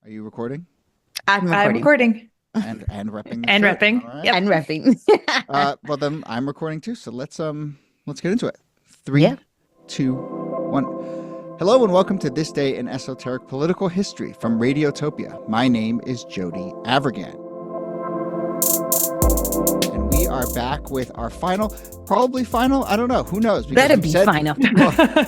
Are you recording I'm I'm recording. recording and repping the and shirt? repping. All right. Yep. And repping. Well then I'm recording too. So let's get into it. Yeah. Three, 2, 1. Hello and welcome to This Day in Esoteric Political History from Radiotopia. My name is Jody Avergan. And we are back with our probably final, I don't know, who knows? Because Better we've be said- final.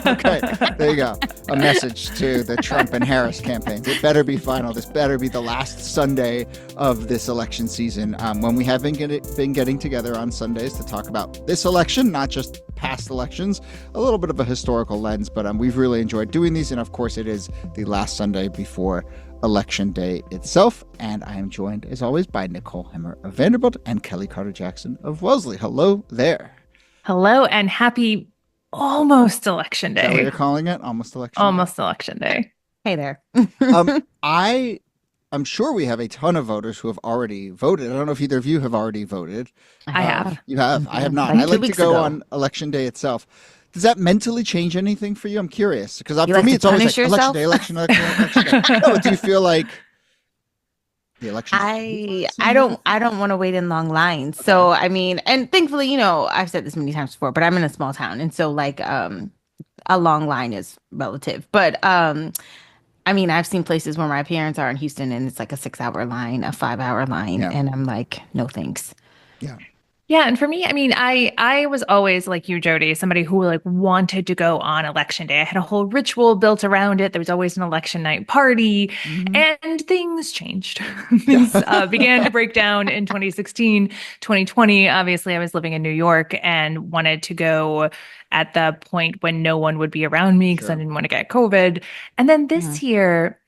Okay, there you go. A message to the Trump and Harris campaigns. It better be final. This better be the last Sunday of this election season. When we have been getting together on Sundays to talk about this election, not just past elections, a little bit of a historical lens, but we've really enjoyed doing these. And of course, it is the last Sunday before Election Day itself. And I am joined, as always, by Nicole Hemmer of Vanderbilt and Kellie Carter-Jackson of Wellesley. Hello there. Hello and happy almost election Is that what day. you're calling it? Almost election day? Almost election day. Hey there. I'm sure we have a ton of voters who have already voted. I don't know if either of you have already voted. I have. You have. I have not. Like I 2 like to weeks go ago. on election day itself. Does that mentally change anything for you? I'm curious because You for like me to it's always like punish election yourself? day, election day. No, do you feel like the election? I don't want to wait in long lines. So I mean, and thankfully, I've said this many times before, but I'm in a small town, and so a long line is relative. But I mean, I've seen places where my parents are in Houston, and it's like a 6-hour line, a 5-hour line, Yeah. and I'm like, no thanks. Yeah. Yeah, and for me, I mean, I was always like you, Jody, somebody who like wanted to go on election day. I had a whole ritual built around it. There was always an election night party, and things changed. Things began to break down in 2016, 2020. Obviously, I was living in New York and wanted to go at the point when no one would be around me because I Sure. didn't want to get COVID. And then this year,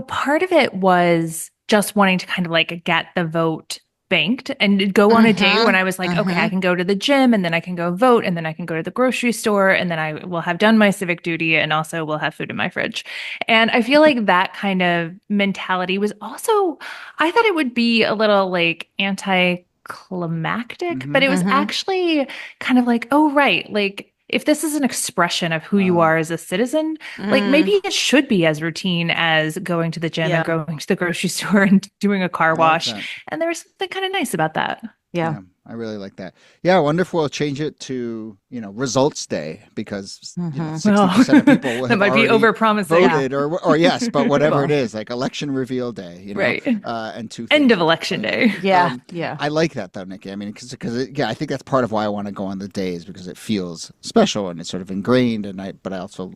part of it was just wanting to kind of like get the vote banked and go on a day when I was like, okay, I can go to the gym and then I can go vote and then I can go to the grocery store and then I will have done my civic duty and also will have food in my fridge. And I feel like that kind of mentality was also, I thought it would be a little like anticlimactic, but it was actually kind of like, oh, right. Like, if this is an expression of who you are as a citizen, like maybe it should be as routine as going to the gym Yeah. or going to the grocery store and doing a car wash. that. And there was something kind of nice about that. Yeah. I really like that. Yeah, I wonder if we'll change it to, results day because 60% of people will That have might be already over-promising. voted or yes, but whatever it is, like election reveal day, Right. and two End things. of election day. Yeah. Yeah. I like that though, Niki. I mean, because I think that's part of why I want to go on the days because it feels special and it's sort of ingrained. But I also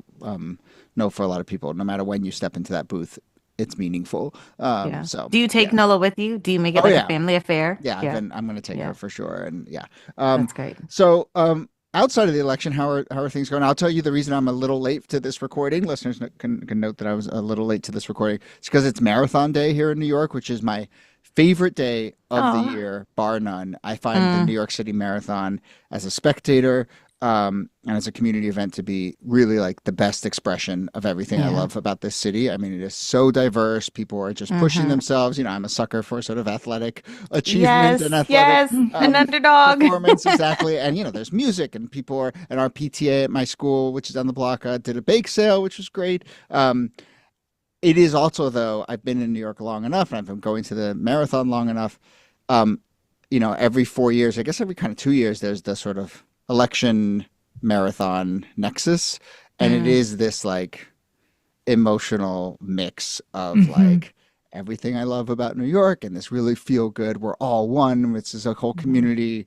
know for a lot of people, no matter when you step into that booth, it's meaningful. Yeah. So Do you take yeah. Nola with you? Do you make it Oh, like yeah. a family affair? Yeah, I'm going to take her for sure, and yeah, That's great. So, outside of the election, how are things going? I'll tell you the reason I'm a little late to this recording. Listeners can note that I was a little late to this recording. It's because it's Marathon Day here in New York, which is my favorite day of the year, bar none. I find the New York City Marathon as a spectator and as a community event to be really like the best expression of everything I love about this city. I mean, it is so diverse. People are just pushing themselves. I'm a sucker for sort of athletic achievement and athletic an underdog. performance. Exactly. And, there's music and and our PTA at my school, which is down the block, did a bake sale, which was great. It is also, though, I've been in New York long enough and I've been going to the marathon long enough. Every 4 years, I guess every kind of 2 years, there's the sort of election marathon nexus. And it is this like emotional mix of like everything I love about New York and this really feel good. We're all one. It's just a whole community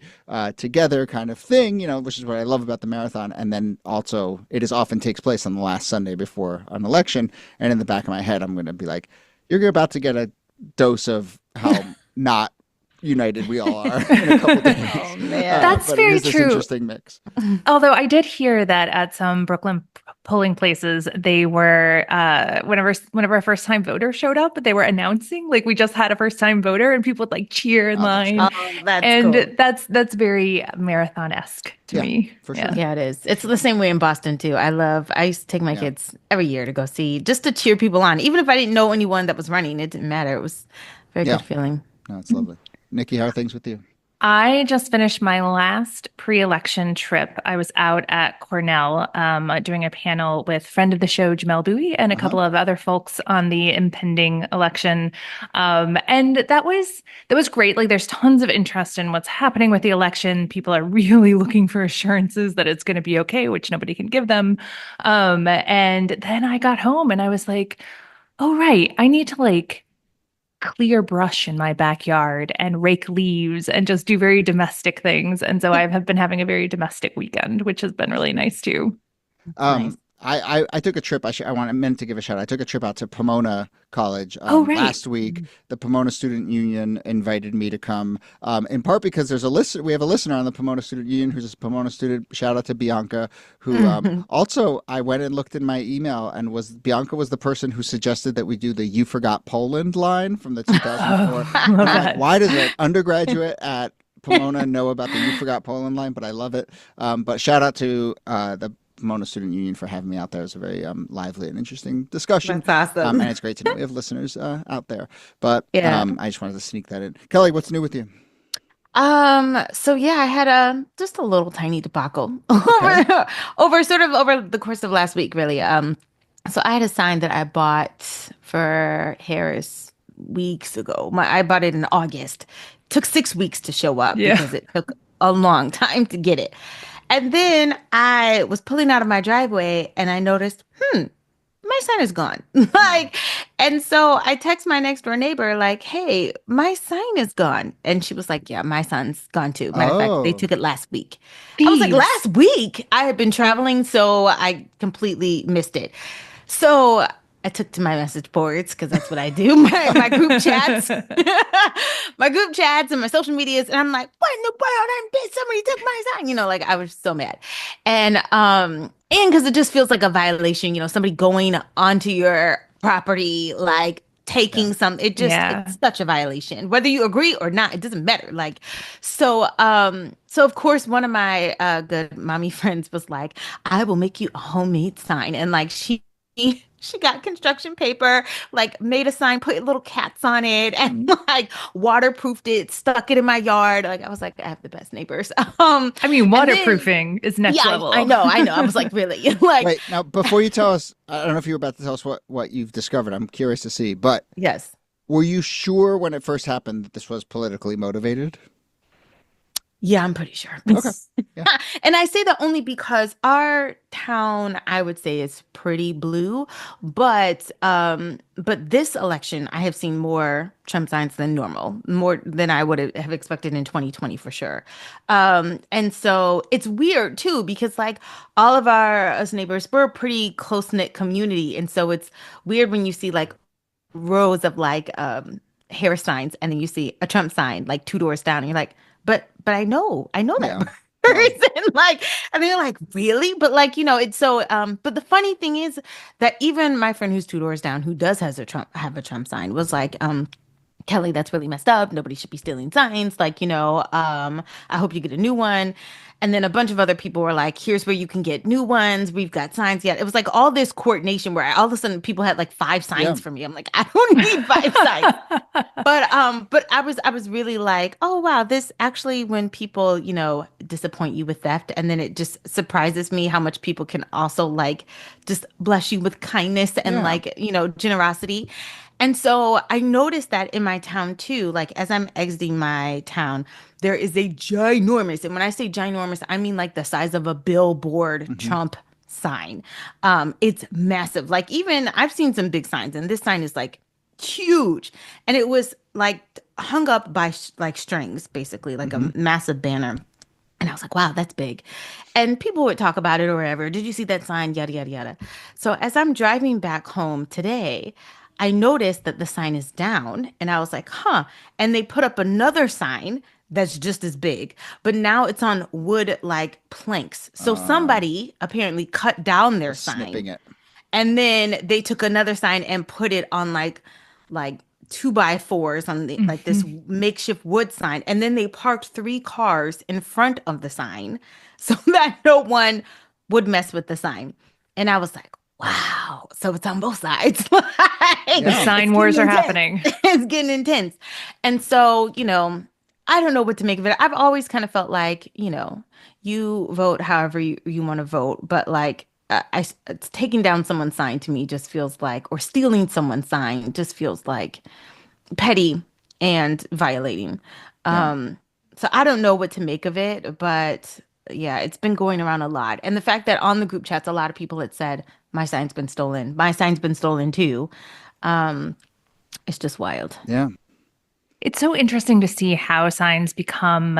together kind of thing, which is what I love about the marathon. And then also it often takes place on the last Sunday before an election. And in the back of my head, I'm going to be like, you're about to get a dose of how not united we all are in a couple days. Oh, man. That's but very it is this true. interesting mix. Although I did hear that at some Brooklyn polling places, they were whenever a first time voter showed up, they were announcing like we just had a first time voter, and people would like cheer in line. Oh, that's And cool. that's very marathon-esque to me. for sure. Yeah, it is. It's the same way in Boston too. I used to take my kids every year to go see, just to cheer people on. Even if I didn't know anyone that was running, it didn't matter. It was a very good feeling. No, it's lovely. Niki, how are things with you? I just finished my last pre-election trip. I was out at Cornell doing a panel with friend of the show, Jamel Bowie, and a Uh-huh. couple of other folks on the impending election. And that was great. Like there's tons of interest in what's happening with the election. People are really looking for assurances that it's going to be okay, which nobody can give them. And then I got home and I was like, oh, right, I need to like clear brush in my backyard and rake leaves and just do very domestic things. And so I have been having a very domestic weekend, which has been really nice too. Nice. I took a trip. I meant to give a shout out. I took a trip out to Pomona College Oh, right. last week. The Pomona Student Union invited me to come, in part because there's a listen. We have a listener on the Pomona Student Union who's a Pomona student. Shout out to Bianca, who also I went and looked in my email and Bianca was the person who suggested that we do the "You Forgot Poland" line from the 2004. Oh, I And love I'm like, that. why does an undergraduate at Pomona know about the "You Forgot Poland" line? But I love it. But shout out to the Pomona Student Union for having me out there. It was a very lively and interesting discussion. That's awesome. And it's great to know we have listeners out there. But Yeah. I just wanted to sneak that in. Kelly, what's new with you? So yeah, I had just a little tiny debacle Okay. over the course of last week, really. So I had a sign that I bought for Harris weeks ago. I bought it in August. Took 6 weeks to show up Yeah. because it took a long time to get it. And then I was pulling out of my driveway and I noticed, my sign is gone. Like, and so I text my next door neighbor, like, hey, my sign is gone. And she was like, yeah, my sign's gone too. Matter of fact, they Oh, took it last week. I was like, Thieves. last week? I had been traveling, so I completely missed it. So I took to my message boards because that's what I do. My group chats, my group chats and my social medias. And I'm like, what in the world? I'm pissed. Somebody took my sign. Like I was so mad. And because it just feels like a violation, somebody going onto your property, like yeah. taking some, Yeah. it's such a violation. Whether you agree or not, it doesn't matter. Like, so of course, one of my good mommy friends was like, I will make you a homemade sign. And like she got construction paper, like made a sign, put little cats on it, and like waterproofed it, stuck it in my yard. Like I was like, I have the best neighbors. I mean, And then waterproofing is next yeah, I level. know, I know. I was like, really? Like, Wait, now before you tell us, I don't know if you were about to tell us what you've discovered. I'm curious to see. But yes. were you sure when it first happened that this was politically motivated? Yeah, I'm pretty sure. Okay. Yeah. And I say that only because our town, I would say, is pretty blue, but this election, I have seen more Trump signs than normal, more than I would have expected in 2020 for sure. And so it's weird too because like all of us neighbors, we're a pretty close-knit community, and so it's weird when you see like rows of like Harris signs and then you see a Trump sign like two doors down and you're like, but I know that Yeah. No. person. Like, and they're like, really? But like, it's so but the funny thing is that even my friend who's two doors down, who does has a Trump sign, was like, Kelly, that's really messed up. Nobody should be stealing signs. Like, I hope you get a new one. And then a bunch of other people were like, here's where you can get new ones. We've got signs yet. It was like all this coordination where all of a sudden people had like five Yeah. signs for me. I'm like, I don't need five signs. But I was really like, oh wow, this actually when people, disappoint you with theft, and then it just surprises me how much people can also like just bless you with kindness and Yeah. like, generosity. And so I noticed that in my town too. Like as I'm exiting my town, there is a ginormous, and when I say ginormous, I mean like the size of a billboard Hmm. Trump sign. It's massive. Like even I've seen some big signs, and this sign is like huge, and it was like hung up by like strings, basically like a Hmm. massive banner. And I was like, wow, that's big. And people would talk about it or whatever. Did you see that sign? Yada, yada, yada. So as I'm driving back home today, I noticed that the sign is down. And I was like, huh. And they put up another sign that's just as big, but now it's on wood like planks. So Uh, somebody apparently cut down their just snipping sign it. and then they took another sign and put it on like two by fours on the like this Mhm. makeshift wood sign. And then they parked three cars in front of the sign so that no one would mess with the sign. And I was like, wow. So it's on both sides. Like, The Yeah. it's sign getting wars are intense. happening. It's getting intense. And so, I don't know what to make of it. I've always kind of felt like, you vote however you want to vote, but like it's taking down someone's sign to me just feels like, or stealing someone's sign just feels like petty and violating. Yeah. So I don't know what to make of it, but yeah, it's been going around a lot. And the fact that on the group chats, a lot of people had said, my sign's been stolen. My sign's been stolen too. Um, it's just wild. Yeah. It's so interesting to see how signs become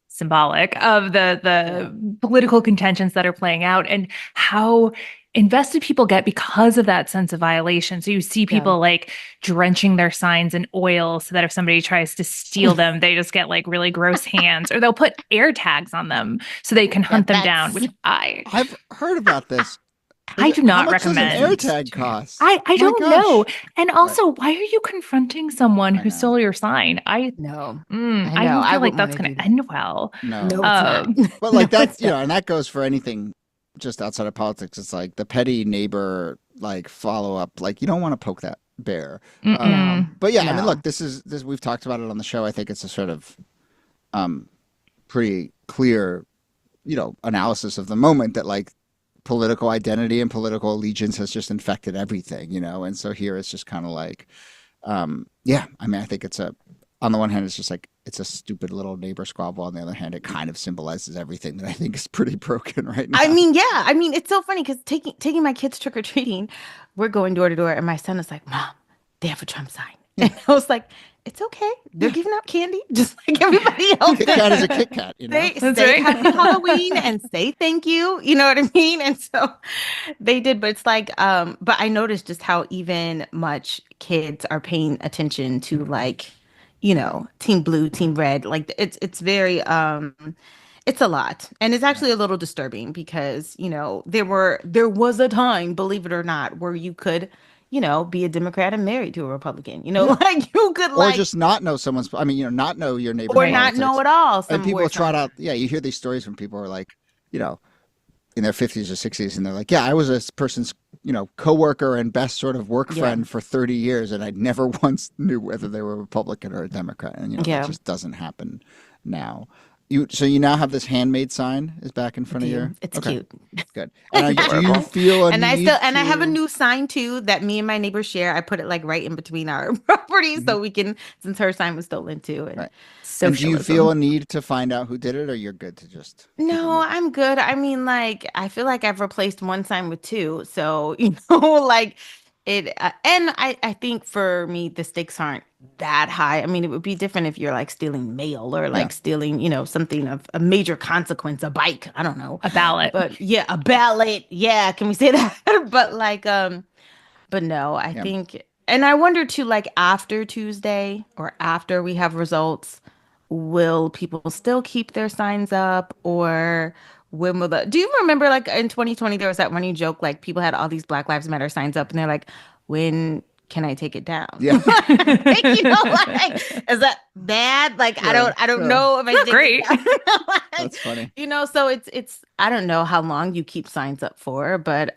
symbolic of the political contentions that are playing out and how invested people get because of that sense of violation. So you see people like drenching their signs in oil so that if somebody tries to steal them, they just get like really gross hands, or they'll put air tags on them so they can hunt them down, which I've heard about this. I do not How much recommend. does an AirTag cost? I My don't gosh. know. And also, why are you confronting someone I who know. stole your sign? I No, I I don't know. I feel like wouldn't that's wanna going do to that. end well. No. No, it's not. But like No, that's, it's not. and that goes for anything just outside of politics. It's like the petty neighbor, like follow up, like you don't want to poke that bear. Mm-mm. But yeah, I mean, No. look, this we've talked about it on the show. I think it's a sort of pretty clear, analysis of the moment that like political identity and political allegiance has just infected everything, and so here it's just kind of like, yeah, I mean, I think on the one hand, it's just like, it's a stupid little neighbor squabble. On the other hand, it kind of symbolizes everything that I think is pretty broken right now. I mean, yeah. I mean, it's so funny because taking my kids trick or treating, we're going door to door, and my son is like, "Mom, they have a Trump sign," and I was like, "It's okay. They're giving out candy just like everybody else." Kit Kat is a Kit Kat, Say That's say right. happy Halloween and say thank you. You know what I mean? And so they did, but it's like, but I noticed just how even much kids are paying attention to like, team blue, team red. Like it's very it's a lot. And it's actually a little disturbing because, there was a time, believe it or not, where you could, be a Democrat and married to a Republican. Yeah. Like you could Or like just not know someone's, I mean, not know your neighbor's or Right. not politics. know at all. And people somewhere, trot out, yeah, you hear these stories when people are like, in their 50s or 60s, and they're like, yeah, I was this person's, coworker and best sort of work friend for 30 years, and I never once knew whether they were a Republican or a Democrat. And, that just doesn't happen now. So you now have this handmade sign is back in front of you. It's cute. Good. And do you feel a And need I have a to- new sign too that me and my neighbor share. I put it like right in between our properties so we can, since her sign was stolen too. And Right. And do you Socialism. feel a need to find out who did it, or you're good to just keep it no, moving? I'm good. I mean, like, I feel like I've replaced one sign with two. So, like and I think for me, the stakes aren't that high. I mean, it would be different if you're like stealing mail or like stealing, something of a major consequence, a bike. I don't know. A ballot. But yeah, a ballot. Yeah. Can we say that? But like, but no, I Yeah. think, and I wonder too, like after Tuesday or after we have results, will people still keep their signs up, or when will do you remember like in 2020 there was that running joke like people had all these Black Lives Matter signs up and they're like, when can I take it down? Yeah. Like, like, is that bad? Like I don't know if I Not take great. it down. Like, That's funny. So it's I don't know how long you keep signs up for, but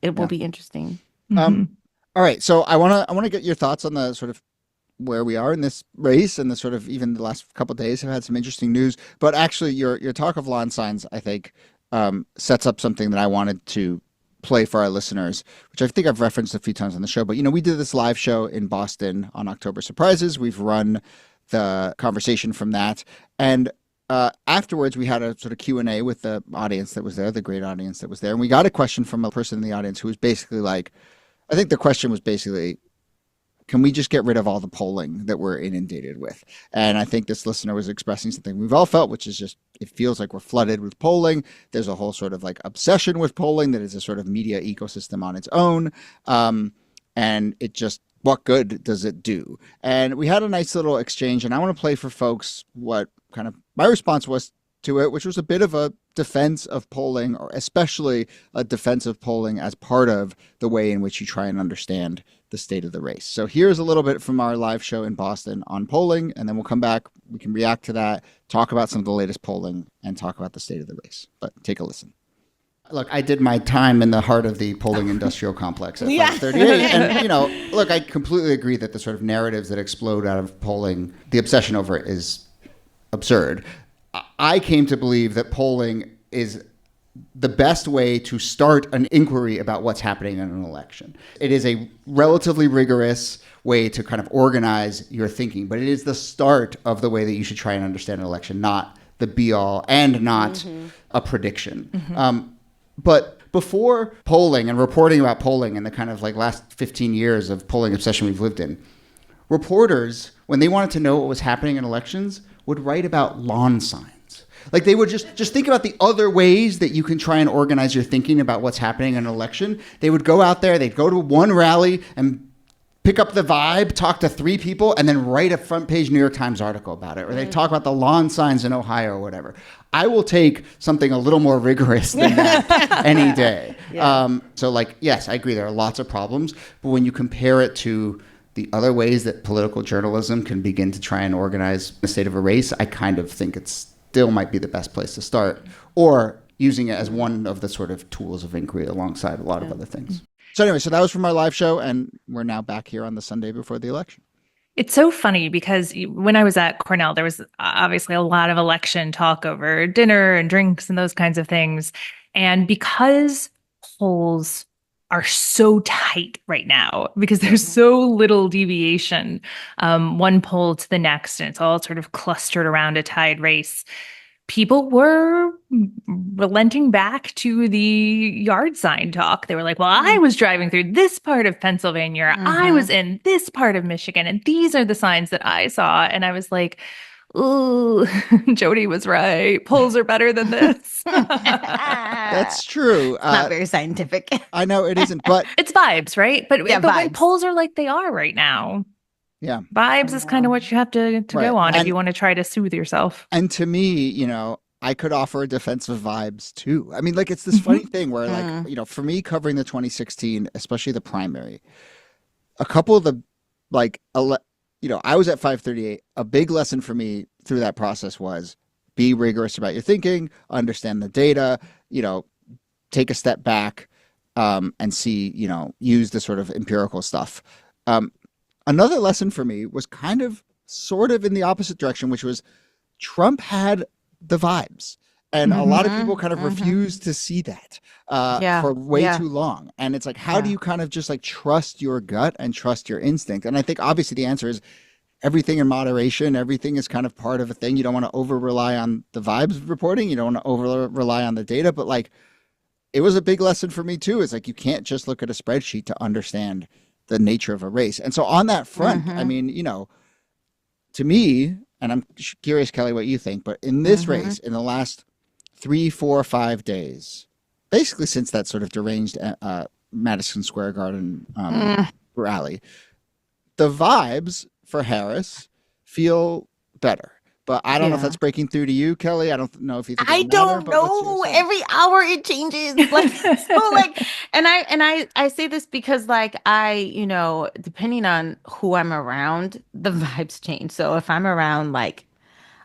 it will be interesting. Mhm. All right. So I wanna get your thoughts on the sort of where we are in this race, and the sort of even the last couple of days have had some interesting news. But actually, your talk of lawn signs, I think, sets up something that I wanted to play for our listeners, which I think I've referenced a few times on the show. But we did this live show in Boston on October Surprises. We've run the conversation from that, and afterwards we had a sort of Q&A with the audience that was there, the great audience that was there, and we got a question from a person in the audience who was basically like, I think the question was basically, can we just get rid of all the polling that we're inundated with? And I think this listener was expressing something we've all felt, which is just, it feels like we're flooded with polling. There's a whole sort of like obsession with polling that is a sort of media ecosystem on its own. And it just, what good does it do? And we had a nice little exchange, and I want to play for folks what kind of my response was to it, which was a bit of a defense of polling, or especially a defense of polling as part of the way in which you try and understand the state of the race. So here's a little bit from our live show in Boston on polling, and then we'll come back. We can react to that, talk about some of the latest polling, and talk about the state of the race. But take a listen. Look, I did my time in the heart of the polling industrial complex at Yeah. 538. And, look, I completely agree that the sort of narratives that explode out of polling, the obsession over it is absurd. I came to believe that polling is the best way to start an inquiry about what's happening in an election. It is a relatively rigorous way to kind of organize your thinking, but it is the start of the way that you should try and understand an election, not the be-all and not a prediction. But before polling and reporting about polling and the kind of like last 15 years of polling obsession we've lived in, reporters, when they wanted to know what was happening in elections, would write about lawn signs. Like they would just think about the other ways that you can try and organize your thinking about what's happening in an election. They would go out there, they'd go to one rally and pick up the vibe, talk to 3 people, and then write a front page New York Times article about it. Or they talk about the lawn signs in Ohio or whatever. I will take something a little more rigorous than that any day. Yeah. So like, yes, I agree there are lots of problems, but when you compare it to the other ways that political journalism can begin to try and organize the state of a race, I kind of think it still might be the best place to start, or using it as one of the sort of tools of inquiry alongside a lot of other things. So anyway, so that was from our live show, and we're now back here on the Sunday before the election. It's so funny because when I was at Cornell, there was obviously a lot of election talk over dinner and drinks and those kinds of things. And because polls are so tight right now, because there's so little deviation, one poll to the next, and it's all sort of clustered around a tied race, people were relenting back to the yard sign talk. They were like, well, I was driving through this part of Pennsylvania. I was in this part of Michigan, and these are the signs that I saw. And I was like, ooh, Jody was right. Polls are better than this. That's true. Not very scientific. I know it isn't, but it's vibes, right? But yeah, but vibes. when polls are like they are right now, yeah, vibes is kind of what you have to go on if you want to try to soothe yourself. And to me, I could offer a defense of vibes too. I mean, like it's this funny thing where like, for me covering the 2016, especially the primary, a couple of the like, I was at 538. A big lesson for me through that process was be rigorous about your thinking, understand the data, take a step back and see, use the sort of empirical stuff. Another lesson for me was kind of sort of in the opposite direction, which was Trump had the vibes. And a lot of people kind of refused to see that for way too long. And it's like, how do you kind of just like trust your gut and trust your instinct? And I think obviously the answer is everything in moderation. Everything is kind of part of a thing. You don't want to over rely on the vibes reporting. You don't want to over rely on the data. But like, it was a big lesson for me too. It's like, you can't just look at a spreadsheet to understand the nature of a race. And so on that front, I mean, to me, and I'm curious, Kellie, what you think, but in this race, in the last 3, 4, 5 days, basically since that sort of deranged Madison Square Garden rally, the vibes for Harris feel better. But I don't know if that's breaking through to you, Kellie. I don't know if you think I don't know. Every hour it changes. Like so, like, and I say this because like depending on who I'm around, the vibes change. So if I'm around like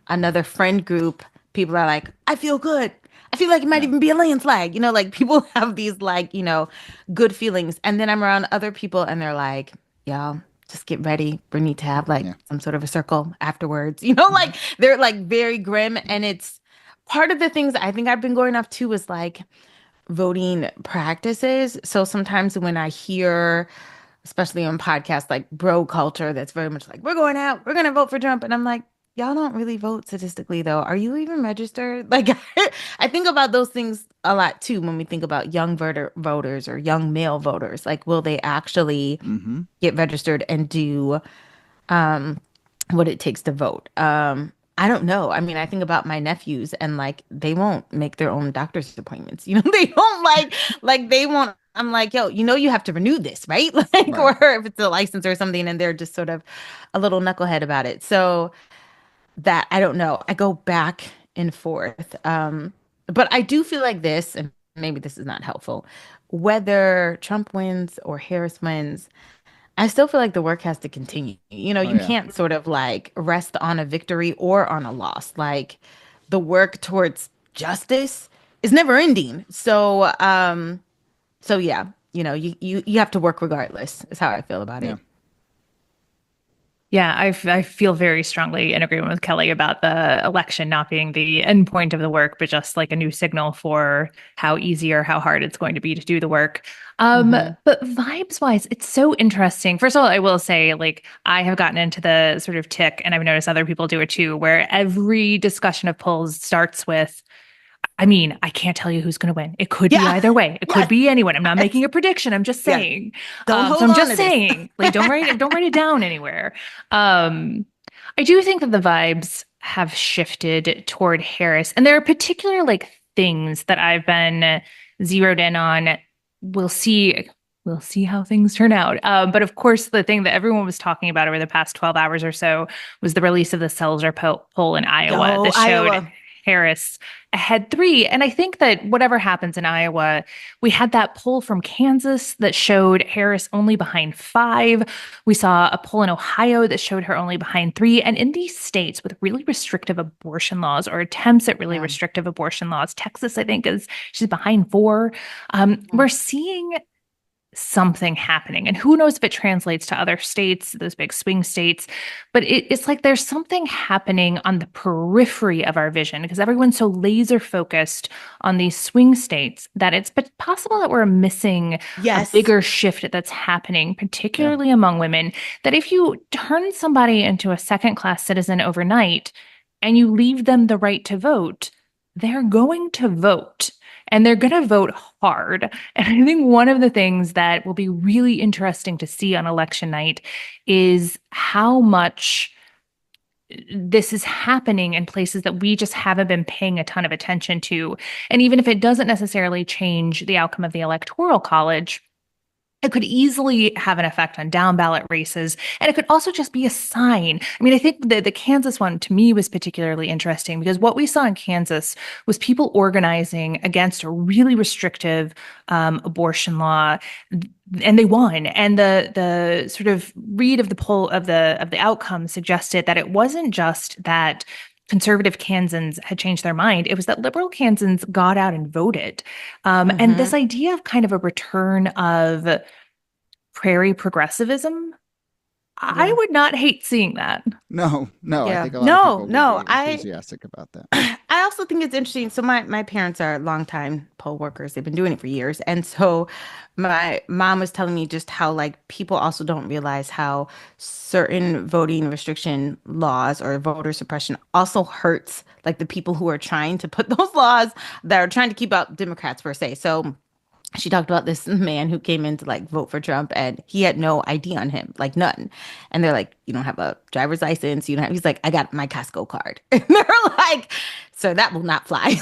another friend group, people are like, I feel good. I feel like it might even be a landslide. Like people have these like, good feelings. And then I'm around other people and they're like, y'all, just get ready. We need to have like some sort of a circle afterwards. Like they're like very grim. And it's part of the things I think I've been going off to is like voting practices. So sometimes when I hear, especially on podcasts like bro culture, that's very much like, we're going out, we're going to vote for Trump. And I'm like, y'all don't really vote statistically, though. Are you even registered? Like, I think about those things a lot, too, when we think about young voters or young male voters. Like, will they actually get registered and do what it takes to vote? I don't know. I mean, I think about my nephews and like, they won't make their own doctor's appointments. They don't like they won't. I'm like, yo, you have to renew this, right? Like, or if it's a license or something, and they're just sort of a little knucklehead about it. So that I don't know. I go back and forth. But I do feel like this, and maybe this is not helpful, whether Trump wins or Harris wins, I still feel like the work has to continue. You can't sort of like rest on a victory or on a loss. Like the work towards justice is never ending. So yeah, you have to work regardless, is how I feel about Yeah. it. Yeah, I feel very strongly in agreement with Kellie about the election not being the end point of the work, but just like a new signal for how easy or how hard it's going to be to do the work. Hmm. But vibes wise, it's so interesting. First of all, I will say, like, I have gotten into the sort of tick, and I've noticed other people do it too, where every discussion of polls starts with, I mean, I can't tell you who's going to win. It could be Yeah. either way. It could Yes. be anyone. I'm not Yes. making a prediction. I'm just Yes. saying. Don't So hold I'm on just to this. saying, like, don't write it down anywhere. Um, I do think that the vibes have shifted toward Harris, and there are particular like things that I've been zeroed in on. We'll see. We'll see how things turn out. But of course, the thing that everyone was talking about over the past 12 hours or so was the release of the Selzer poll in Iowa Oh, that showed Iowa. Harris ahead 3. And I think that whatever happens in Iowa, we had that poll from Kansas that showed Harris only behind 5. We saw a poll in Ohio that showed her only behind 3. And in these states with really restrictive abortion laws or attempts at really Yeah. restrictive abortion laws, Texas, I think, she's behind 4. We're seeing something happening. And who knows if it translates to other states, those big swing states. But it's like there's something happening on the periphery of our vision because everyone's so laser focused on these swing states that it's possible that we're missing a Yes. bigger shift that's happening, Yeah. particularly among women. That if you turn somebody into a second class citizen overnight and you leave them the right to vote, they're going to vote. And they're going to vote hard. And I think one of the things that will be really interesting to see on election night is how much this is happening in places that we just haven't been paying a ton of attention to. And even if it doesn't necessarily change the outcome of the Electoral College, it could easily have an effect on down ballot races. And it could also just be a sign. I mean, I think the Kansas one to me was particularly interesting because what we saw in Kansas was people organizing against a really restrictive abortion law. And they won. And the sort of read of the poll of the outcome suggested that it wasn't just that conservative Kansans had changed their mind. It was that liberal Kansans got out and voted. And Hmm. this idea of kind of a return of prairie progressivism, I Yeah. would not hate seeing that. No, no, I Yeah. think a lot of No, people would no. be enthusiastic about that. I also think it's interesting. So my parents are longtime poll workers. They've been doing it for years. And so my mom was telling me just how like people also don't realize how certain voting restriction laws or voter suppression also hurts like the people who are trying to put those laws that are trying to keep out Democrats per se. So she talked about this man who came in to like vote for Trump and he had no ID on him, like none. And they're like, you don't have a driver's license. You don't have, he's like, I got my Costco card. And they're like, so that will not fly.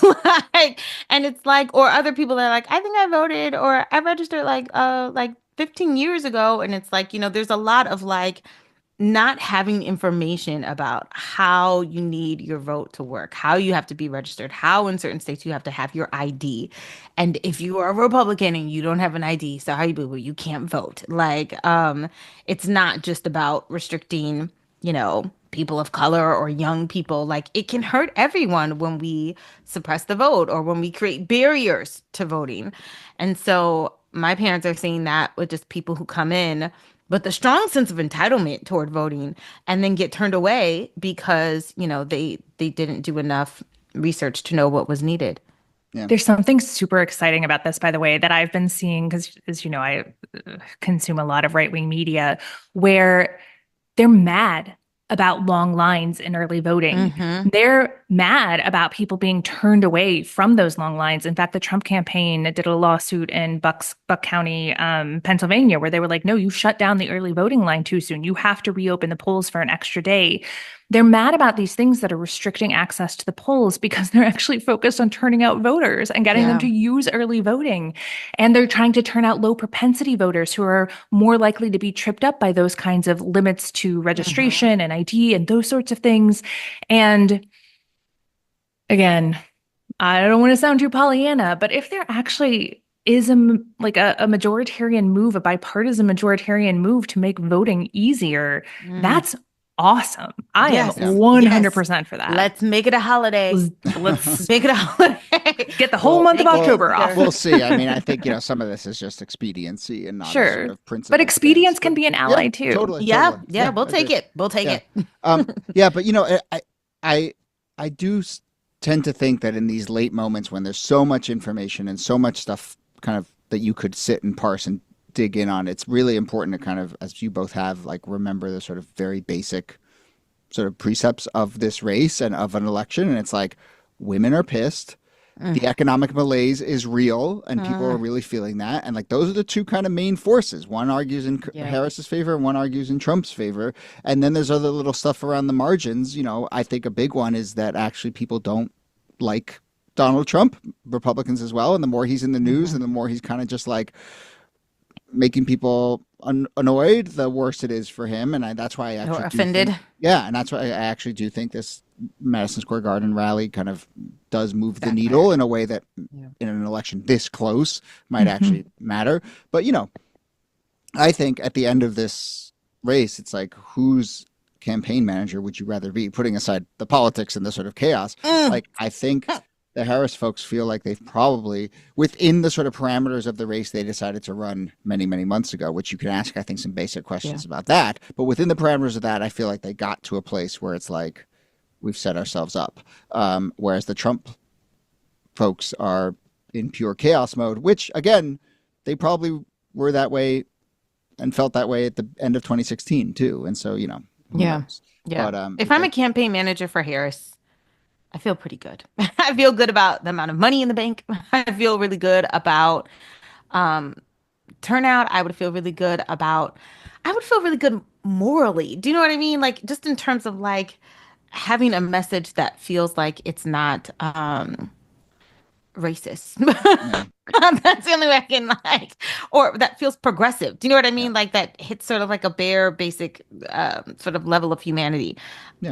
Like, and it's like, or other people that are like, I think I voted or I registered like 15 years ago. And it's like, there's a lot of like, not having information about how you need your vote to work, how you have to be registered, how in certain states you have to have your ID. And if you are a Republican and you don't have an ID, so how you boo, you can't vote. Like, it's not just about restricting, people of color or young people. Like, it can hurt everyone when we suppress the vote or when we create barriers to voting. And so my parents are seeing that with just people who come in with a strong sense of entitlement toward voting and then get turned away because, they didn't do enough research to know what was needed. Yeah. There's something super exciting about this, by the way, that I've been seeing because, as you know, I consume a lot of right wing media where they're mad about long lines in early voting. Mm-hmm. They're mad about people being turned away from those long lines. In fact, the Trump campaign did a lawsuit in Buck County, Pennsylvania, where they were like, no, you shut down the early voting line too soon. You have to reopen the polls for an extra day. They're mad about these things that are restricting access to the polls because they're actually focused on turning out voters and getting them Yeah. to use early voting. And they're trying to turn out low propensity voters who are more likely to be tripped up by those kinds of limits to Mm-hmm. registration and ID and those sorts of things. And again, I don't want to sound too Pollyanna, but if there actually is a majoritarian move, a bipartisan majoritarian move to make voting easier, Mm. that's awesome. I am Yes. 100% for that. Let's make it a holiday. Let's Make it a holiday. get the whole month of October off. We'll see. I mean, I think, some of this is just expediency and not a Sure. sort of principle. But expedience can be an ally too. Totally. Yeah, Totally. yeah, we'll take it. We'll take it. But I do tend to think that in these late moments when there's so much information and so much stuff kind of that you could sit and parse and dig in on, it's really important to kind of, as you both have, like, remember the sort of very basic sort of precepts of this race and of an election. And it's like, women are pissed. The economic malaise is real, and people are really feeling that. And like, those are the two kind of main forces. One argues in Harris's favor, and one argues in Trump's favor. And then there's other little stuff around the margins. I think a big one is that actually people don't like Donald Trump, Republicans as well. And the more he's in the news and the more he's kind of just like making people annoyed, the worse it is for him. And that's why I actually offended. And that's why I actually do think this Madison Square Garden rally kind of does move the needle in a way that in an election this close might actually matter. But, I think at the end of this race, it's like, whose campaign manager would you rather be, putting aside the politics and the sort of chaos? Like, I think the Harris folks feel like they've probably, within the sort of parameters of the race they decided to run many, many months ago, which you can ask, I think, some basic questions about that. But within the parameters of that, I feel like they got to a place where it's like, we've set ourselves up. Whereas the Trump folks are in pure chaos mode, which, again, they probably were that way and felt that way at the end of 2016 too. And so, who knows? Yeah. But, if I'm a campaign manager for Harris, I feel pretty good. I feel good about the amount of money in the bank. I feel really good about turnout. I would feel really good morally. Do you know what I mean? Like, just in terms of like having a message that feels like it's not racist. That's the only way I can or that feels progressive. Do you know what I mean? Like, that hits sort of like a bare basic sort of level of humanity.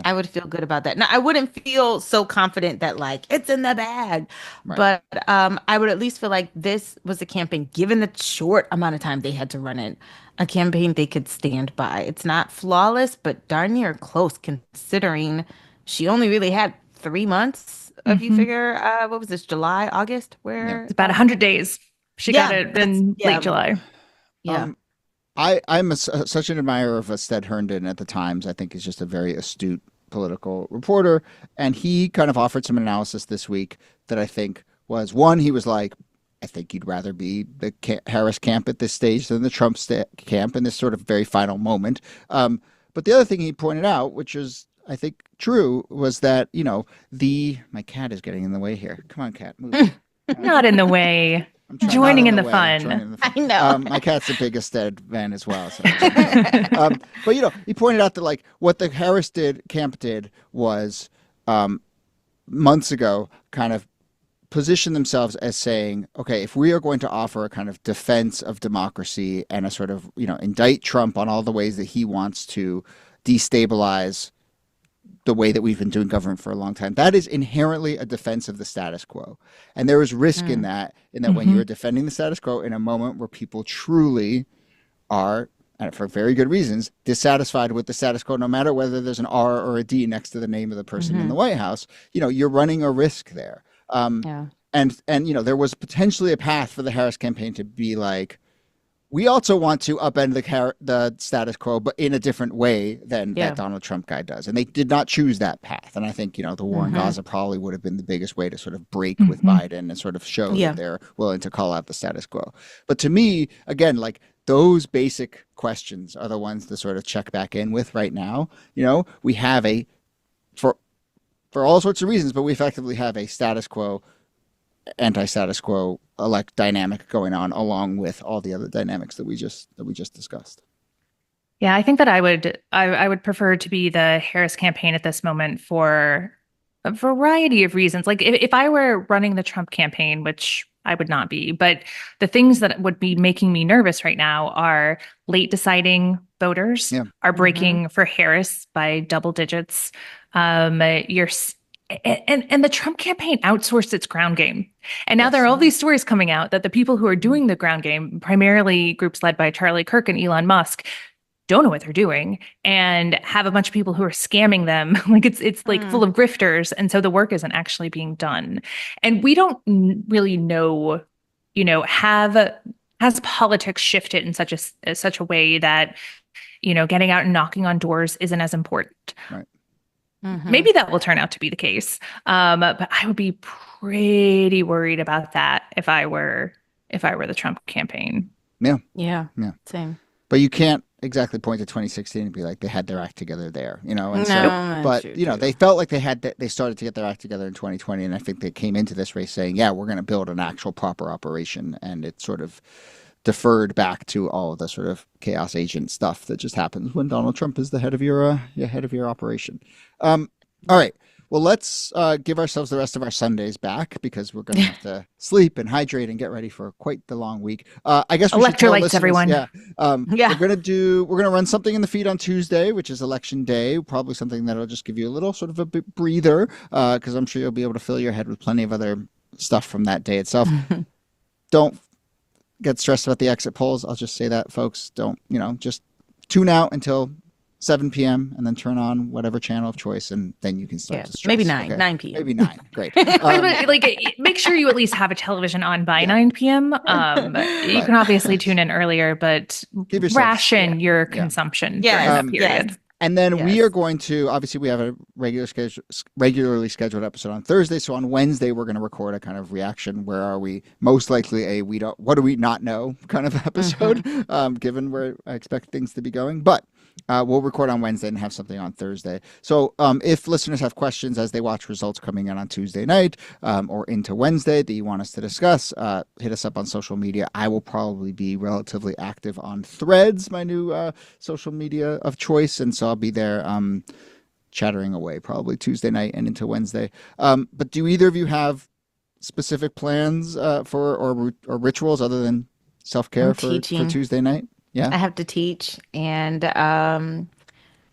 I would feel good about that. Now, I wouldn't feel so confident that like it's in the bag, but I would at least feel like this was a campaign, given the short amount of time they had to run it, a campaign they could stand by. It's not flawless, but darn near close, considering she only really had 3 months. If you figure, what was this, July, August? It's about 100 days. She got it in late July. I'm such an admirer of Stead Herndon at the Times. I think he's just a very astute political reporter. And he kind of offered some analysis this week that I think was, one, he was like, I think you'd rather be the Harris camp at this stage than the Trump camp in this sort of very final moment. But the other thing he pointed out, which is, I think, true, was that, my cat is getting in the way here. Come on, cat, move. Not in the way. Joining in the fun. I know. My cat's the biggest Stead fan as well. So. But, he pointed out that, like, what the Harris camp did was months ago kind of position themselves as saying, okay, if we are going to offer a kind of defense of democracy and a sort of, indict Trump on all the ways that he wants to destabilize the way that we've been doing government for a long time, that is inherently a defense of the status quo. And there is risk in that when you're defending the status quo in a moment where people truly are, and for very good reasons, dissatisfied with the status quo, no matter whether there's an R or a D next to the name of the person in the White House, you're running a risk there. And there was potentially a path for the Harris campaign to be like, we also want to upend the status quo, but in a different way than that Donald Trump guy does. And they did not choose that path. And I think, the war in Gaza probably would have been the biggest way to sort of break with Biden and sort of show that they're willing to call out the status quo. But to me, again, like, those basic questions are the ones to sort of check back in with right now. We have for all sorts of reasons, but we effectively have a status quo, anti-status quo dynamic going on, along with all the other dynamics that we just discussed. Yeah, I think that I would prefer to be the Harris campaign at this moment for a variety of reasons. Like, if I were running the Trump campaign, which I would not be, but the things that would be making me nervous right now are late deciding voters are breaking for Harris by double digits. And the Trump campaign outsourced its ground game. And now there are all these stories coming out that the people who are doing the ground game, primarily groups led by Charlie Kirk and Elon Musk, don't know what they're doing and have a bunch of people who are scamming them. Like it's like full of grifters. And so the work isn't actually being done. And we don't really know, has politics shifted in such a way that, getting out and knocking on doors isn't as important. Right. Maybe that will turn out to be the case. But I would be pretty worried about that if I were the Trump campaign. Yeah. Same. But you can't exactly point to 2016 and be like they had their act together there, and but they felt like they started to get their act together in 2020, and I think they came into this race saying, yeah, we're going to build an actual proper operation, and it sort of deferred back to all of the sort of chaos agent stuff that just happens when Donald Trump is the head of your operation. All right. Well, let's give ourselves the rest of our Sundays back because we're going to have to sleep and hydrate and get ready for quite the long week. I guess we should tell electrolytes, everyone. Yeah. We're going to run something in the feed on Tuesday, which is election day. Probably something that'll just give you a little sort of a breather because I'm sure you'll be able to fill your head with plenty of other stuff from that day itself. Don't get stressed about the exit polls. I'll just say that, folks. Don't, just tune out until 7 p.m. and then turn on whatever channel of choice, and then you can start to stress. Maybe 9 p.m. Maybe 9. Great. Make sure you at least have a television on by 9 p.m. You can obviously tune in earlier, but ration your consumption during that period. And then we are going to, obviously we have a regularly scheduled episode on Thursday. So on Wednesday, we're going to record a kind of reaction. Where are we? Most likely what do we not know kind of episode, given where I expect things to be going. But we'll record on Wednesday and have something on Thursday. So if listeners have questions as they watch results coming in on Tuesday night or into Wednesday that you want us to discuss, hit us up on social media. I will probably be relatively active on Threads, my new social media of choice. And so I'll be there chattering away probably Tuesday night and into Wednesday. But do either of you have specific plans for or rituals other than self-care for Tuesday night? Yeah, I have to teach, and then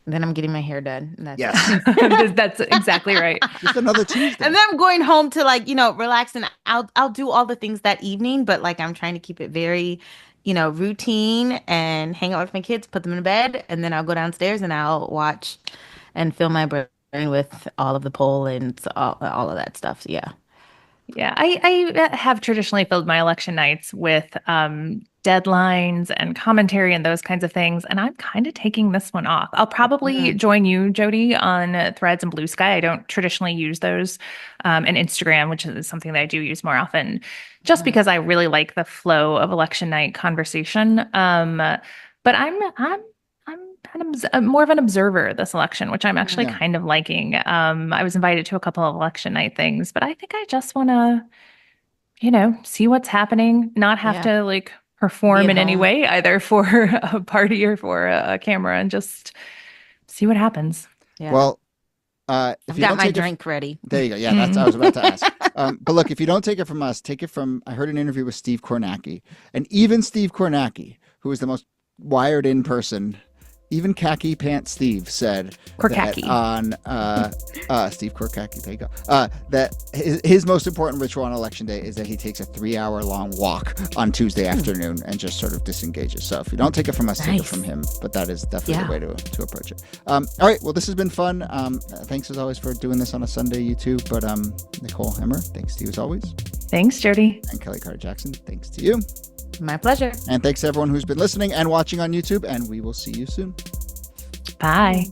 I'm getting my hair done. And that's exactly right. Just another Tuesday. And then I'm going home to relax, and I'll do all the things that evening, but I'm trying to keep it very, routine and hang out with my kids, put them in bed, and then I'll go downstairs and I'll watch and fill my brain with all of the poll and all of that stuff. So, yeah. Yeah, I have traditionally filled my election nights with deadlines and commentary and those kinds of things. And I'm kind of taking this one off. I'll probably join you, Jody, on Threads and Blue Sky. I don't traditionally use those, and Instagram, which is something that I do use more often, just because I really like the flow of election night conversation. But I'm more of an observer this election, which I'm actually kind of liking. I was invited to a couple of election night things, but I think I just want to, see what's happening, not have to perform in any way, either for a party or for a camera, and just see what happens. Yeah. Well, I've got my drink ready. There you go. Yeah, that's what I was about to ask. But look, if you don't take it from us, take it from, I heard an interview with Steve Kornacki, and even Steve Kornacki, who is the most wired in person, even Khaki Pants Steve said Korkaki. That on Steve Korkaki, there you go. That his most important ritual on election day is that he takes a 3-hour long walk on Tuesday afternoon and just sort of disengages. So if you don't take it from us, take it from him. But that is definitely the way to approach it. All right. Well, this has been fun. Thanks as always for doing this on a Sunday, you too. But Nicole Hemmer, thanks to you as always. Thanks, Jody. And Kellie Carter-Jackson, thanks to you. My pleasure. And thanks to everyone who's been listening and watching on YouTube, and we will see you soon. Bye.